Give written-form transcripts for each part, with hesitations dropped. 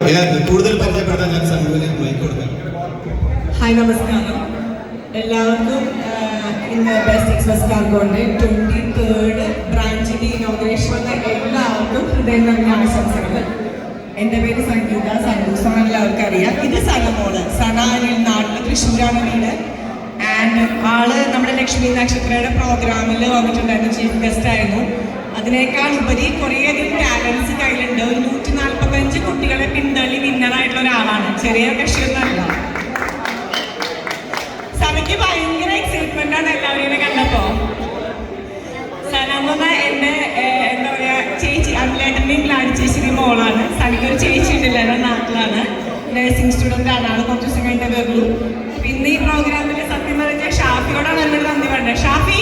കൂടുതൽ പരിചയപ്പെടുത്താൻ ഞാൻ സഞ്ജുവിനെ മൈക്ക് കൊടുക്കാം. ഹായ്, നമസ്കാരം എല്ലാവർക്കും. ഇന്ന് ബെസ്റ്റ് എക്സ്പ്രസ് കാർഗോന്റെ 23rd ബ്രാഞ്ചിന്റെ ഇനോഗ്രേഷൻ വന്ന എല്ലാവർക്കും ഹൃദയം നിറഞ്ഞ ആശംസകൾ. എൻ്റെ പേര് സംഗീത, സന്തോഷമാണ് എല്ലാവർക്കും അറിയാം. ഇത് സനമോള്, സനാനിൽ നാട്ടിൽ തൃശ്ശൂരാണ് വീട്. ആൻഡ് ആള് നമ്മുടെ ലക്ഷ്മി നക്ഷത്രയുടെ പ്രോഗ്രാമിൽ വന്നിട്ടുണ്ടായിരുന്നു, ചീഫ് ഗസ്റ്റ് ആയിരുന്നു. അതിനേക്കാൾ ഉപരി കുറേയധികം ടാലൻസ് കയ്യിലുണ്ട്. ഒരു 145 കുട്ടികളെ പിന്തള്ളി വിന്നറായിട്ടുള്ള ഒരാളാണ്, ചെറിയ കക്ഷിയൊന്നല്ല. സനയ്ക്ക് ഭയങ്കര എക്സൈറ്റ്മെന്റ് ആണ് എല്ലാവരെയും കണ്ടപ്പോ. സന എന്ന് പറഞ്ഞാൽ എന്റെ എന്താ പറയാ ചേച്ചി, അനിലേട്ടൻ്റെയും ഗ്ലാഡി ചേച്ചിയുടെയും മോളാണ്. സനയ്ക്കൊരു ചേച്ചി ഉണ്ടല്ലോ, നാട്ടിലാണ്, നഴ്സിംഗ് സ്റ്റുഡൻ്റ് ആണ്. ആള് കുറച്ച് ദിവസം കഴിഞ്ഞിട്ട് വരുള്ളൂ. പിന്നെ ഈ പ്രോഗ്രാമിൽ സത്യം പറഞ്ഞാൽ ഷാഫിയോടാണ് എന്നോട് നന്ദി പറഞ്ഞത്. Shafi,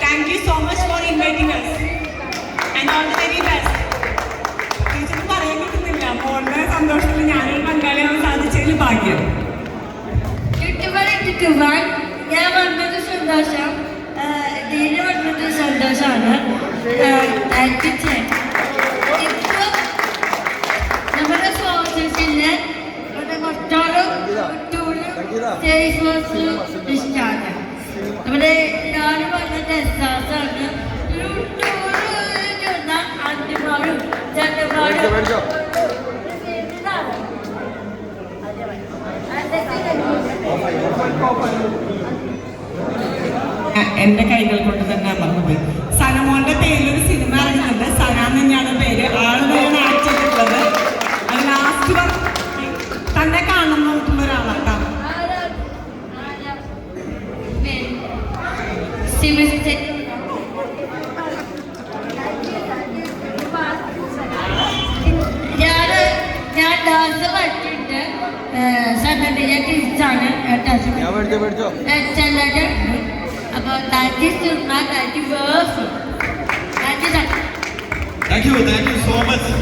thank you so much for inviting us and all the very best. ടീച്ചർക്ക് പറയാൻ കിട്ടുന്നില്ല, മോളുടെ സന്തോഷത്തിൽ ഞാനൊരു പങ്കാളിയാവാൻ സാധിച്ചതിൽ ഭാഗ്യം. ഞാൻ വന്നത് സന്തോഷം, ഇതിന് വന്നത് സന്തോഷമാണ്. ഇപ്പോൾ നമ്മുടെ സ്പോൺസേഴ്സിന് മൊത്തം സ്റ്റേജ് ഫോഴ്സ് ഇഷ്ടമാണ്. നമ്മുടെ എല്ലാവരും വന്നത് എസ്സാസാണ്. ഒരു ടൂറ് ചെന്നാൽ അഞ്ചുപാടും ചണ്ടപാടും എന്റെ കൈകൾ കൊണ്ട് തന്നെ മറന്നുപോയി. സനമോന്റെ പേരിലൊരു സിനിമ ഇറങ്ങുന്നുണ്ട്, സന തന്നെയാണ് പേര്. ആള് തന്നെയാണ് ആക്ട് ചെയ്തിട്ടുള്ളത്. അത് ലാസ്റ്റ് തന്നെ കാണുന്നുള്ള ഒരാളാട്ടോ. ഞാൻ ഡാൻസ് പഠിച്ചിട്ടുണ്ട്. സൺഡേ ഞാൻ ടീച്ചറാണ്. അപ്പോൾ താങ്ക് യു സോ മച്ച്.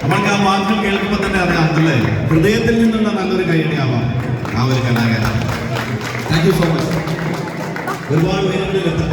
നമ്മൾക്ക് ആ വാക്കുകൾ കേൾക്കുമ്പോൾ തന്നെ അറിയാം, അല്ലേ, ഹൃദയത്തിൽ നിന്നുള്ള നല്ലൊരു കൈയടിയാവാം ആ ഒരു കലാകാരൻ. Thank you so much. ഒരുപാട് പേരുകളിൽ എത്ര